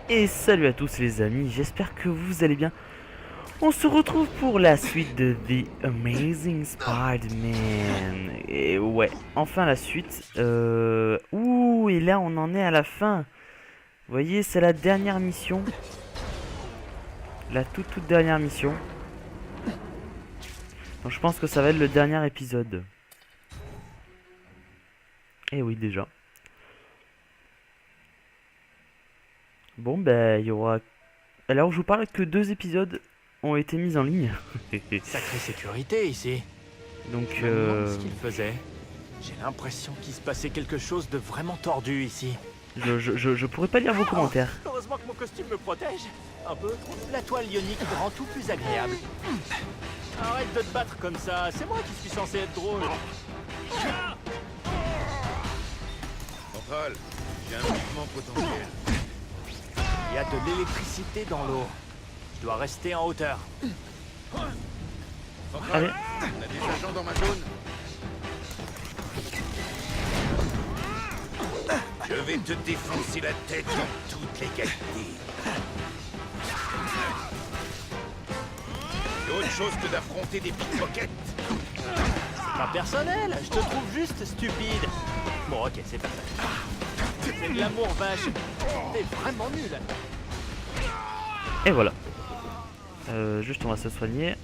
Et salut à tous les amis, j'espère que vous allez bien. On se retrouve pour la suite de The Amazing Spider-Man. Et ouais, enfin la suite. Ouh, et là on en est à la fin. Vous voyez, c'est la dernière mission. La toute dernière mission. Donc je pense que ça va être le dernier épisode. Et oui, déjà. Bon, ben, il y aura... Alors je vous parle que 2 épisodes ont été mis en ligne. Sacrée sécurité ici. Donc, Je me demande ce qu'il faisait. J'ai l'impression qu'il se passait quelque chose de vraiment tordu ici. je pourrais pas lire vos commentaires. Heureusement que mon costume me protège. Un peu. La toile ionique rend tout plus agréable. Arrête de te battre comme ça. C'est moi qui suis censé être drôle. Central, j'ai un mouvement potentiel. Il y a de l'électricité dans l'eau. Je dois rester en hauteur. Central, Allez. on a des agents dans ma zone. Je vais te défoncer la tête dans toutes les qualités. C'est autre chose que d'affronter des pickpockets. C'est pas personnel. Je te trouve juste stupide. Bon, ok, c'est parfait. C'est de l'amour vache. T'es vraiment nul. Et voilà. Juste on va se soigner.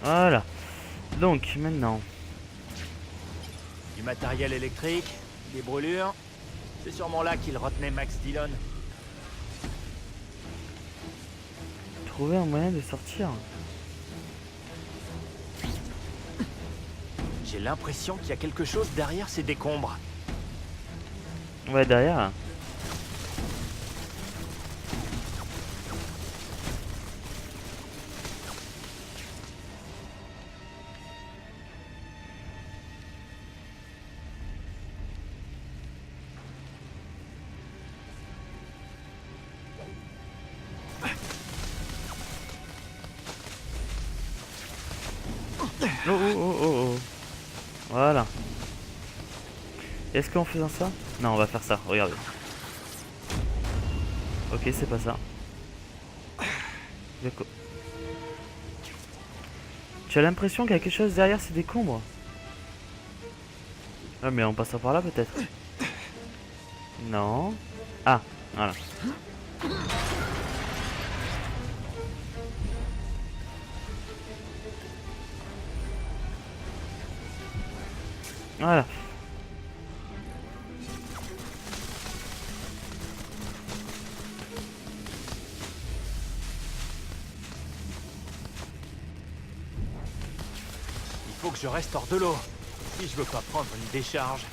Voilà. Donc maintenant. Du matériel électrique, des brûlures. C'est sûrement là qu'il retenait Max Dillon. Trouver un moyen de sortir. J'ai l'impression qu'il y a quelque chose derrière ces décombres. Ouais, derrière. Oh. Voilà. Est-ce qu'en faisant ça? Non, on va faire ça, regardez. Ok, c'est pas ça. D'accord. Tu as l'impression qu'il y a quelque chose derrière ces décombres? Ah, mais on passe par là peut-être? Non. Ah, voilà. Voilà. Il faut que je reste hors de l'eau. Si je veux pas prendre une décharge.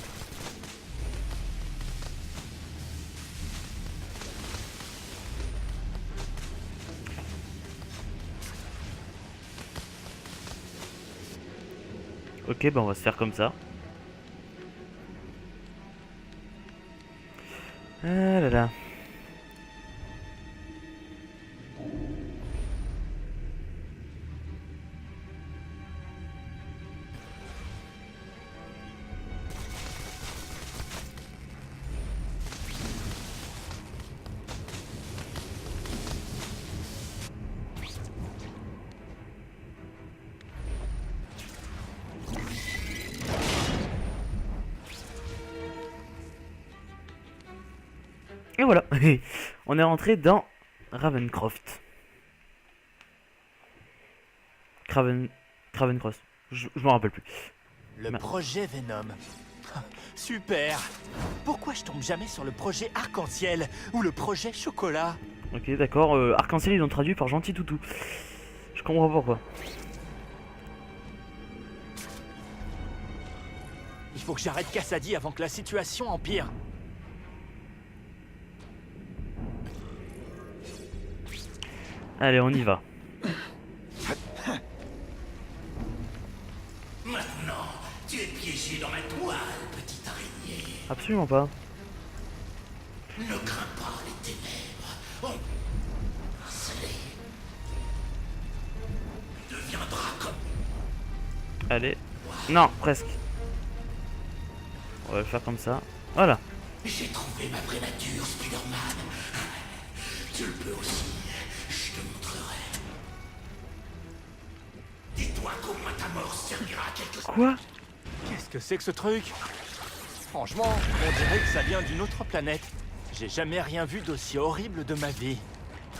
Ok, ben on va se faire comme ça. Ah là là. Et voilà. On est rentré dans Ravencroft. Cravencross. Je m'en rappelle plus. Le Merde. projet Venom. Super. Pourquoi je tombe jamais sur le projet Arc-en-Ciel ou le projet Chocolat? Ok, d'accord. Arc-en-ciel, ils l'ont traduit par gentil toutou. Je comprends pas pourquoi. Il faut que j'arrête Cassady avant que la situation empire. Allez, on y va. Maintenant, tu es piégé dans ma toile, petite araignée. Absolument pas. Ne crains pas les ténèbres. On harcelé deviendra comme Allez. Non, presque. On va le faire comme ça. Voilà. J'ai trouvé ma vraie nature, Spider-Man. Tu le peux aussi. Je te montrerai. Dis-toi qu'au moins ta mort servira à quelque chose. Quoi? Qu'est-ce que c'est que ce truc? Franchement, on dirait que ça vient d'une autre planète. J'ai jamais rien vu d'aussi horrible de ma vie.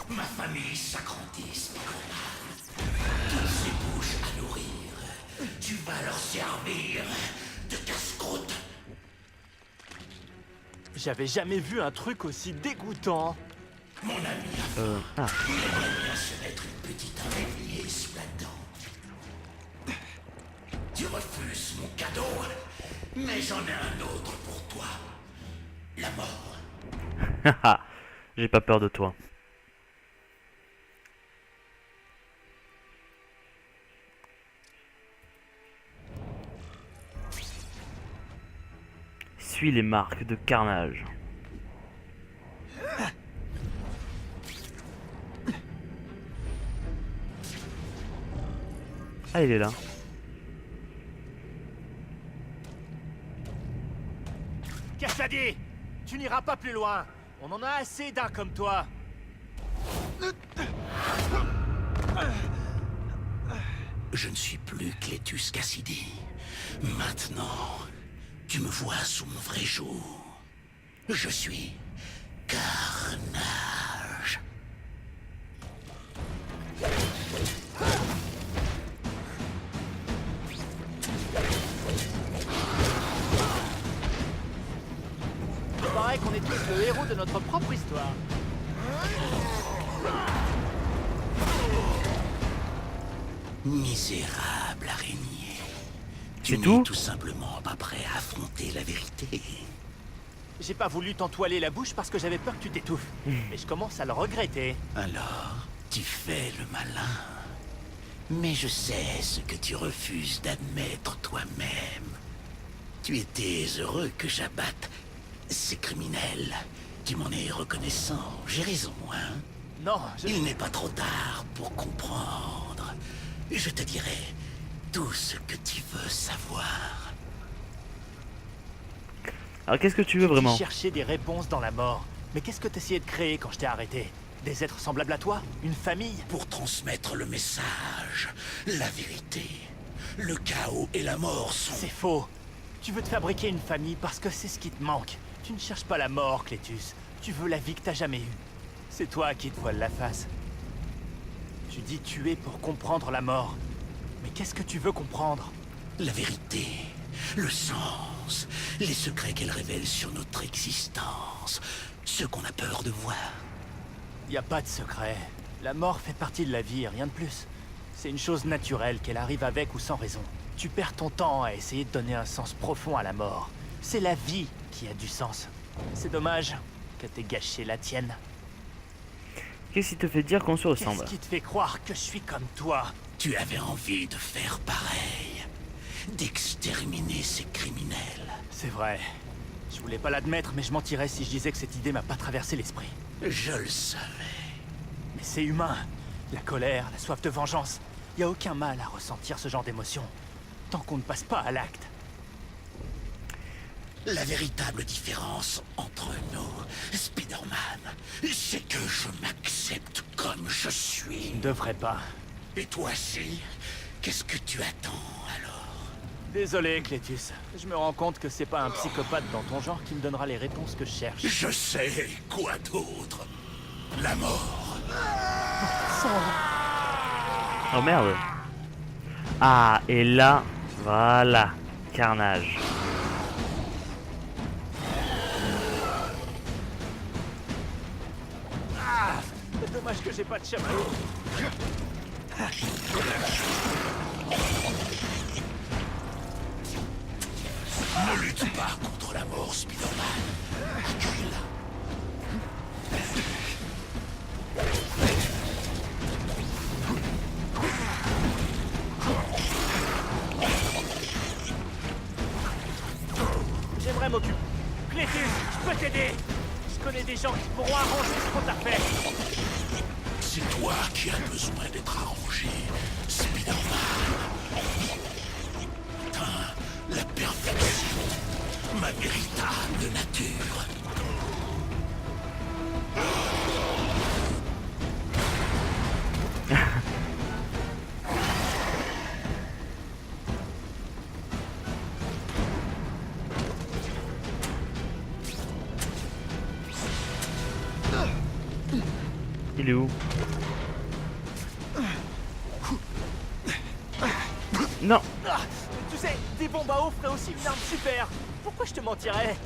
Ma famille s'agrandit, Spider-Man. Toutes ces bouches à nourrir. Tu vas leur servir de casse-croûte. J'avais jamais vu un truc aussi dégoûtant. Mon ami Ah. aimerait bien se mettre une petite araignée sous la dent. Tu refuses mon cadeau, mais j'en ai un autre pour toi. La mort. Haha. J'ai pas peur de toi. Suis les marques de carnage. Ah, il est là. Qu'est-ce que ça dit? Tu n'iras pas plus loin. On en a assez d'un comme toi. Je ne suis plus Cletus Cassidy. Maintenant, tu me vois sous mon vrai jour. Je suis Carnage. Il paraît qu'on est tous le héros de notre propre histoire. Misérable araignée. Tu C'est n'es tout tout simplement pas prêt à affronter la vérité. J'ai pas voulu t'entoiler la bouche parce que j'avais peur que tu t'étouffes. Mais je commence à le regretter. Alors, tu fais le malin. Mais je sais ce que tu refuses d'admettre toi-même. Tu étais heureux que j'abatte ces criminels. Tu m'en es reconnaissant. J'ai raison, hein? Non, Il n'est pas trop tard pour comprendre. Je te dirai tout ce que tu veux savoir. Alors qu'est-ce que tu veux vraiment? chercher des réponses dans la mort. Mais qu'est-ce que t'essayais de créer quand je t'ai arrêté? Des êtres semblables à toi? Une famille? Pour transmettre le message, la vérité, le chaos et la mort sont... C'est faux. Tu veux te fabriquer une famille parce que c'est ce qui te manque. Tu ne cherches pas la mort, Cletus. Tu veux la vie que t'as jamais eue. C'est toi qui te voile la face. Tu dis tuer pour comprendre la mort. Mais qu'est-ce que tu veux comprendre? La vérité, le sens, les secrets qu'elle révèle sur notre existence, ce qu'on a peur de voir. Y a pas de secret. La mort fait partie de la vie, rien de plus. C'est une chose naturelle, qu'elle arrive avec ou sans raison. Tu perds ton temps à essayer de donner un sens profond à la mort. C'est la vie qui a du sens. C'est dommage que t'aies gâché la tienne. Qu'est-ce qui te fait dire qu'on se ressemble? Qu'est-ce qui te fait croire que je suis comme toi? Tu avais envie de faire pareil, d'exterminer ces criminels. C'est vrai. Je voulais pas l'admettre, mais je mentirais si je disais que cette idée m'a pas traversé l'esprit. Je le savais. Mais c'est humain. La colère, la soif de vengeance. Y a aucun mal à ressentir ce genre d'émotion. Tant qu'on ne passe pas à l'acte. La véritable différence entre nous, Spider-Man, c'est que je m'accepte comme je suis. Tu ne devrais pas. Et toi aussi, qu'est-ce que tu attends alors? Désolé, Cletus. Je me rends compte que c'est pas un psychopathe dans ton genre qui me donnera les réponses que je cherche. Je sais quoi d'autre. La mort. Oh merde. Ah, et là, voilà, carnage. C'est dommage que j'ai pas de chamallow. Ne lutte pas contre la mort, Spider-Man. Recule. J'aimerais m'occuper. Cletus, je peux t'aider. Je connais des gens qui pourront arranger ce qu'on t'a fait. C'est toi qui as besoin d'être arrangé, Spider-Man. Putain, la perfection. Ma véritable nature. Il est où? Non. Ah, tu sais, des bombes à eau feraient aussi une arme super. Pourquoi je te mentirais?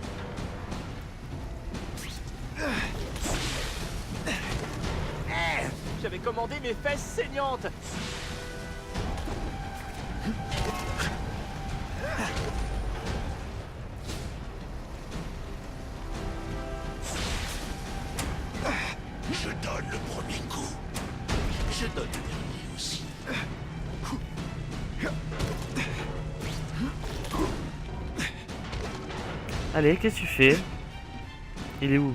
J'avais commandé mes fesses saignantes. Je donne le premier coup. Je donne le dernier aussi. Allez, qu'est-ce que tu fais? Il est où?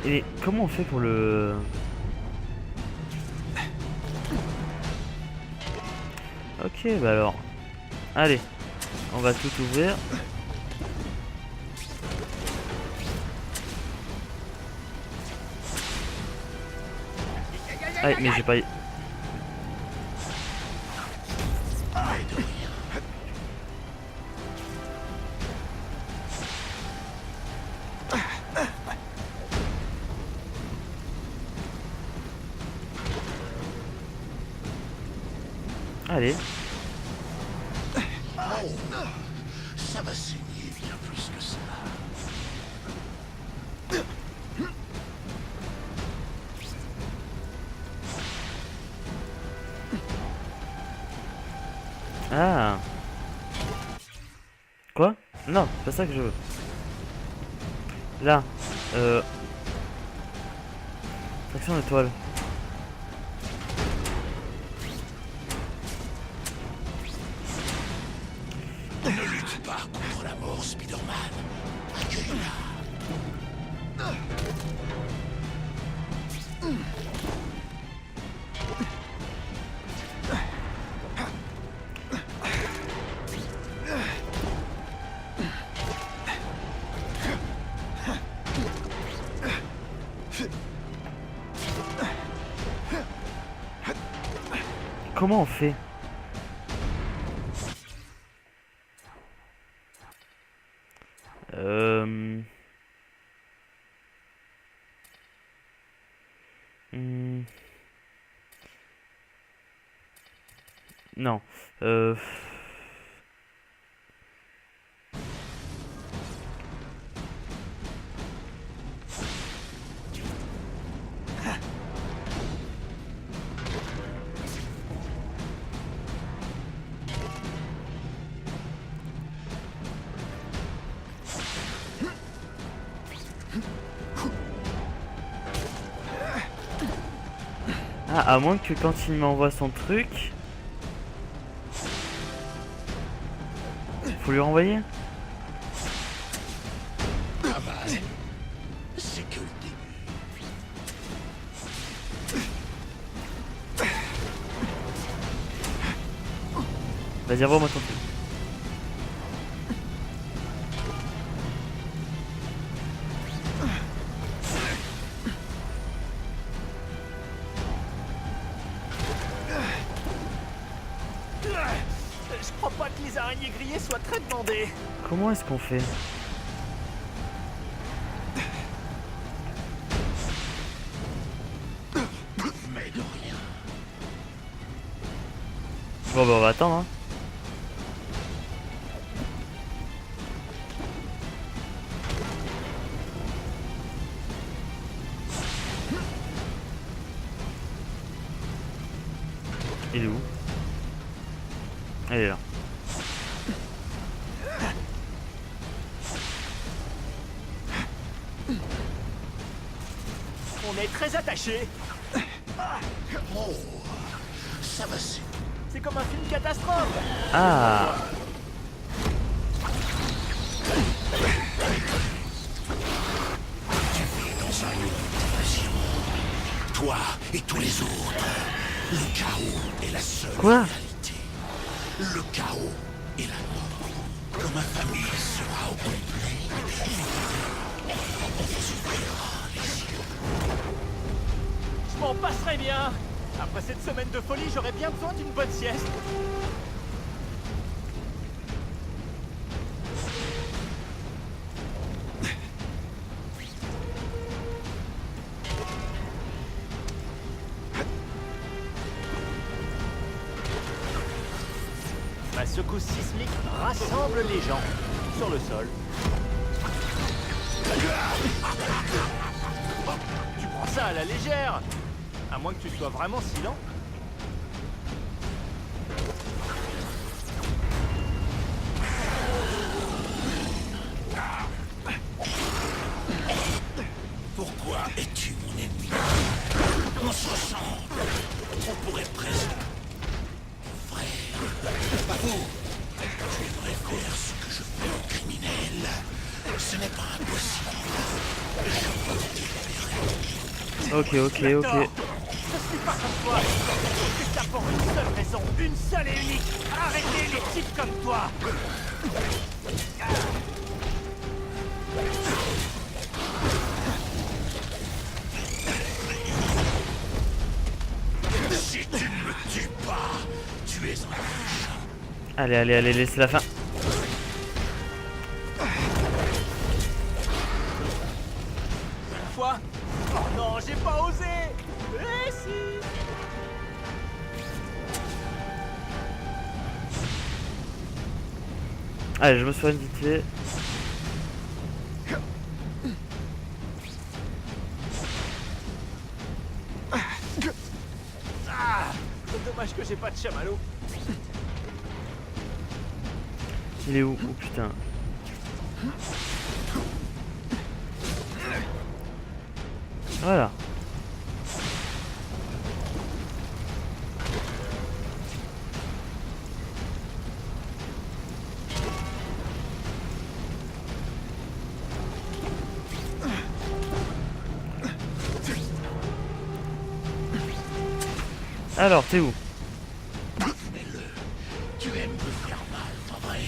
Mais comment on fait pour le... Ok, bah alors. Allez, on va tout ouvrir. Ah, mais j'ai pas... Allez. Ça va saigner bien plus que ça. Ah. Quoi? Non, c'est pas ça que je veux. Là. Traction étoile. Ne lutte pas contre la mort, Spider-Man. Accueille-la. Comment on fait? Hmm. Non. Ah, à moins que quand il m'envoie son truc... Faut lui renvoyer? Pas mal. C'est que le début. Vas-y, envoie-moi ton truc. Je crois pas que les araignées grillées soient très demandées. Comment est-ce qu'on fait? Mais de rien. Bon bah on va attendre hein. Il est où? Elle est là. On est très attaché. Oh, ça va, C'est comme un film catastrophe. Ah, dans un monde d'invasion. Toi et tous les autres. Le chaos est la seule Quoi? réalité. Le chaos et la mort. Quand ma famille sera au complet, on vous ouvrira les yeux. Je m'en passerai bien. Après cette semaine de folie, j'aurais bien besoin d'une bonne sieste. Ma secousse sismique rassemble les gens sur le sol. Tu prends ça à la légère, à moins que tu sois vraiment si lent. Pourquoi es-tu mon ennemi? On se ressemble. On pourrait presque... Frère, pas vous. Tu aimerais faire ce que je fais aux criminels. Ce n'est pas impossible. Je peux te libérer. ok. Tort. Je suis pas comme toi. Je fais ça pour une seule raison, une seule et unique. Arrêtez les types comme toi. Si tu ne me tues pas, tu es un... Allez, laissez la fin. Une fois. Oh non, j'ai pas osé. Eh si. Allez, je me soigne vite fait. Ah, c'est dommage que j'ai pas de chamallow. Il est où? Oh putain. Voilà. Alors, t'es où? Fais-le. Tu aimes me faire mal, pas vrai?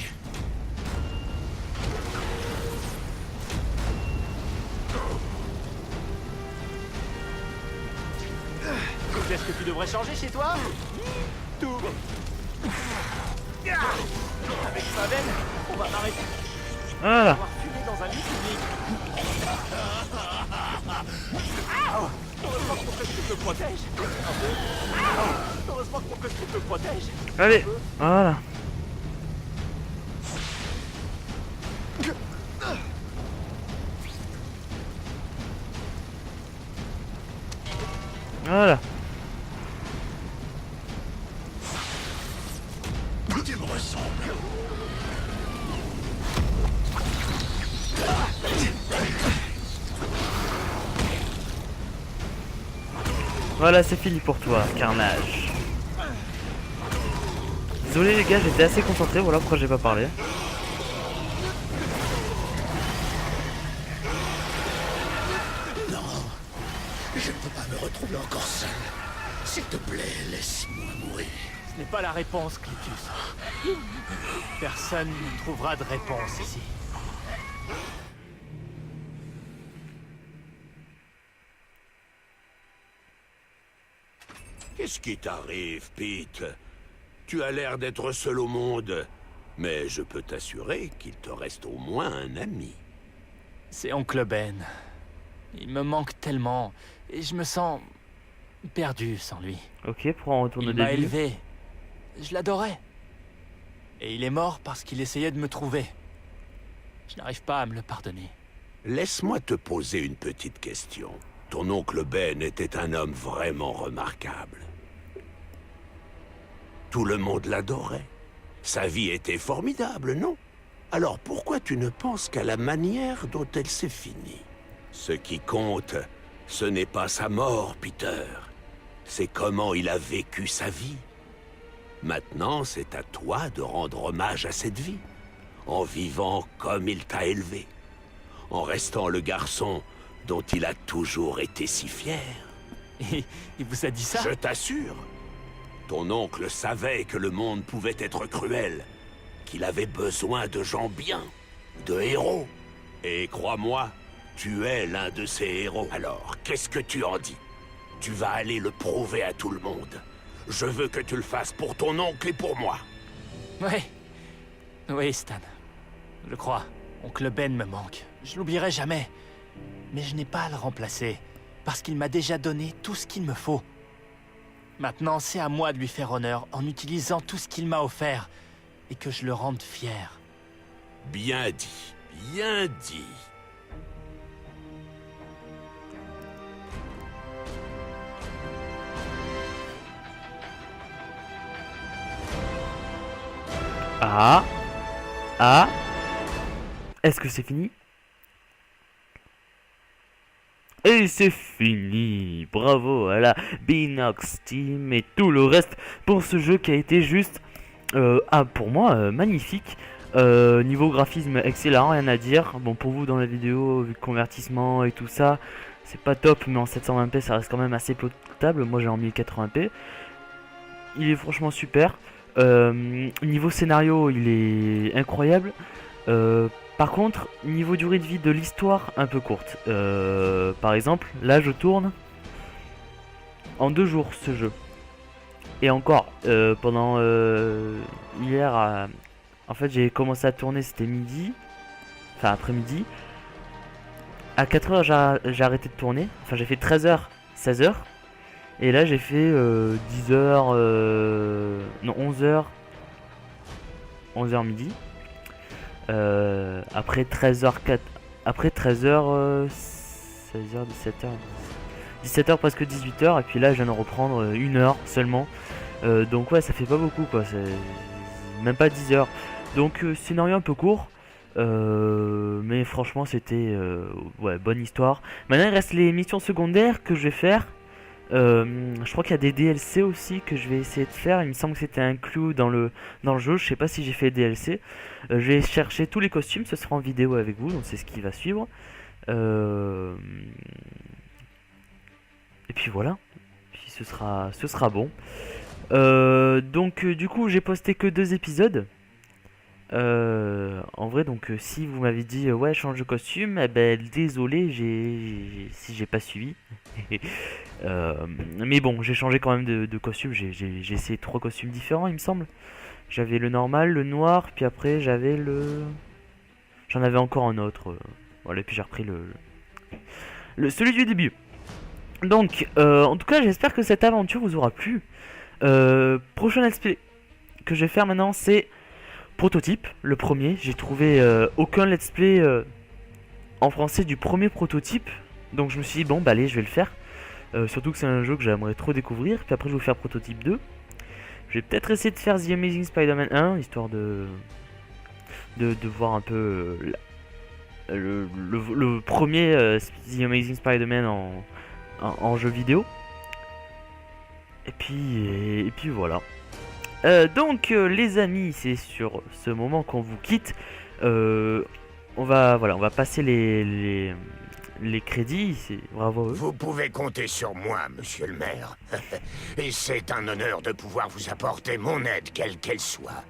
Qu'est-ce que tu devrais changer chez toi? Tout. Avec ma veine, on va m'arrêter. Voilà. Avoir fumé dans un lit public. Heureusement que mon costume me protège. Heureusement que mon costume me protège. Allez, voilà. Voilà. Tu me ressembles. Voilà, c'est fini pour toi, carnage. Désolé les gars, j'étais assez concentré, voilà pourquoi j'ai pas parlé. Non, je ne peux pas me retrouver encore seul. S'il te plaît, laisse-moi mourir. Ce n'est pas la réponse, Clitus. Personne ne trouvera de réponse ici. Qu'est-ce qui t'arrive, Pete? Tu as l'air d'être seul au monde. Mais je peux t'assurer qu'il te reste au moins un ami. C'est oncle Ben. Il me manque tellement et je me sens perdu sans lui. Ok, pour en retourner au Il m'a début. élevé. Je l'adorais. Et il est mort parce qu'il essayait de me trouver. Je n'arrive pas à me le pardonner. Laisse-moi te poser une petite question. Ton oncle Ben était un homme vraiment remarquable. Tout le monde l'adorait. Sa vie était formidable, non? Alors pourquoi tu ne penses qu'à la manière dont elle s'est finie? Ce qui compte, Ce n'est pas sa mort, Peter. C'est comment il a vécu sa vie. Maintenant, c'est à toi de rendre hommage à cette vie, en vivant comme il t'a élevé, en restant le garçon dont il a toujours été si fier. Et il vous a dit ça? Je t'assure. Ton oncle savait que le monde pouvait être cruel, qu'il avait besoin de gens bien, de héros. Et crois-moi, tu es l'un de ces héros. Alors, qu'est-ce que tu en dis? Tu vas aller le prouver à tout le monde. Je veux que tu le fasses pour ton oncle et pour moi. Ouais. Oui, Stan. Je crois. Oncle Ben me manque. Je l'oublierai jamais. Mais je n'ai pas à le remplacer, parce qu'il m'a déjà donné tout ce qu'il me faut. Maintenant, c'est à moi de lui faire honneur en utilisant tout ce qu'il m'a offert, et que je le rende fier. Bien dit, bien dit. Ah. Ah. Est-ce que c'est fini? Et c'est fini. Bravo à la Binox Team et tout le reste pour ce jeu qui a été juste, pour moi, magnifique. Niveau graphisme, excellent, rien à dire. Bon, pour vous dans la vidéo, vu le convertissement et tout ça, c'est pas top, mais en 720p, ça reste quand même assez potable. Moi, j'ai en 1080p. Il est franchement super. Niveau scénario, il est incroyable. Par contre, niveau durée de vie de l'histoire, un peu courte. Par exemple, là je tourne en 2 jours ce jeu. Et encore, pendant hier, en fait j'ai commencé à tourner, c'était midi, enfin après-midi. À 4h j'ai arrêté de tourner, enfin j'ai fait 13h, 16h. Et là j'ai fait 10h, non 11h, 11h midi. Après 13h, après 13h, 16h, 17h, 17h presque 18h, et puis là je viens de reprendre 1 heure seulement. Donc ouais, ça fait pas beaucoup quoi, c'est même pas 10 heures. Donc scénario un peu court, mais franchement c'était ouais, bonne histoire. Maintenant il reste les missions secondaires que je vais faire. Je crois qu'il y a des DLC aussi que je vais essayer de faire. Il me semble que c'était inclus dans le jeu. Je sais pas si j'ai fait les DLC. Je vais chercher tous les costumes. Ce sera en vidéo avec vous. Donc c'est ce qui va suivre. Et puis voilà. Puis ce sera bon. Donc du coup j'ai posté que 2 épisodes. En vrai, donc si vous m'avez dit ouais change de costume, eh ben désolé si j'ai pas suivi. Mais bon, j'ai changé quand même de costume. J'ai essayé 3 costumes différents, il me semble. J'avais le normal, le noir, puis après j'avais j'en avais encore un autre. Voilà, et puis j'ai repris celui du début. Donc, en tout cas, j'espère que cette aventure vous aura plu. Prochain let's play que je vais faire maintenant, c'est Prototype, le premier. J'ai trouvé aucun let's play en français du premier Prototype. Donc je me suis dit, bon, bah allez, je vais le faire. Surtout que c'est un jeu que j'aimerais trop découvrir. Puis après je vais vous faire Prototype 2. Je vais peut-être essayer de faire The Amazing Spider-Man 1, histoire de voir un peu le premier The Amazing Spider-Man en jeu vidéo. Et puis voilà. Donc les amis, c'est sur ce moment qu'on vous quitte. On va passer les crédits, c'est bravo à eux. Vous pouvez compter sur moi, monsieur le maire. Et c'est un honneur de pouvoir vous apporter mon aide, quelle qu'elle soit.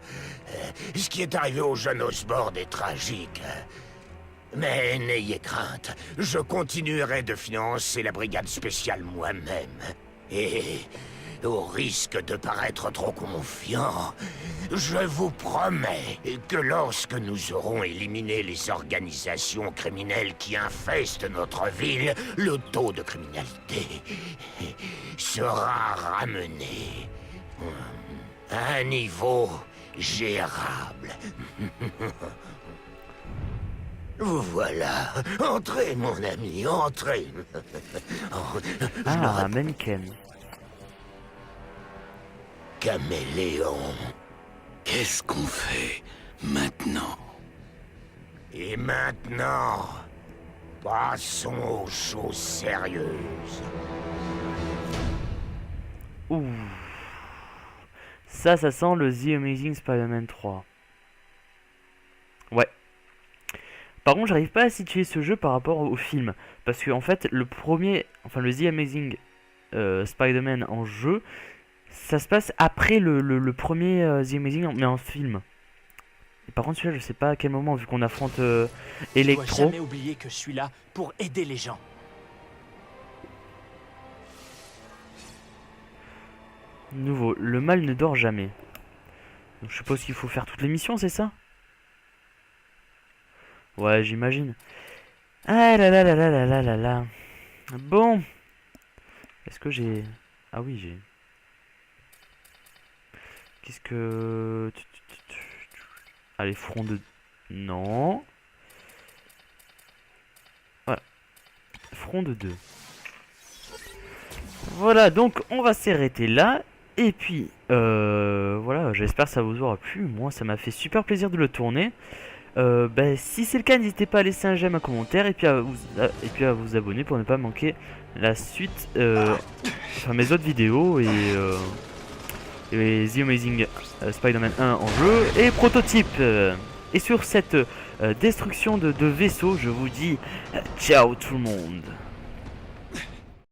Ce qui est arrivé au jeune Osborn est tragique. Mais n'ayez crainte, je continuerai de financer la brigade spéciale moi-même. Et au risque de paraître trop confiant, je vous promets que lorsque nous aurons éliminé les organisations criminelles qui infestent notre ville, le taux de criminalité sera ramené à un niveau gérable. Vous voilà. Entrez, mon ami, entrez. Ah, Menken. Caméléon. Qu'est-ce qu'on fait maintenant? Et maintenant, Passons aux choses sérieuses. Ouh. Ça sent le The Amazing Spider-Man 3. Ouais. Par contre, j'arrive pas à situer ce jeu par rapport au film. Parce que, en fait, le premier, enfin le The Amazing Spider-Man en jeu, ça se passe après le premier The Amazing, mais en film. Et par contre, celui-là, je sais pas à quel moment, vu qu'on affronte Tu dois Electro. jamais oublier que je suis là pour aider les gens. Nouveau, le mal ne dort jamais. Donc, je suppose qu'il faut faire toutes les missions, c'est ça? Ouais, j'imagine. Ah là là là là là là là là. Bon. Est-ce que j'ai... Ah oui, j'ai... Qu'est-ce que... Allez, front de... Non. Voilà. Front de 2. Voilà, donc on va s'arrêter là. Et puis, voilà, j'espère que ça vous aura plu. Moi, ça m'a fait super plaisir de le tourner. Si c'est le cas, n'hésitez pas à laisser un j'aime, un commentaire et puis à vous abonner pour ne pas manquer la suite, enfin mes autres vidéos et The Amazing Spider-Man 1 en jeu et prototype. Et sur cette destruction de vaisseau, je vous dis ciao tout le monde.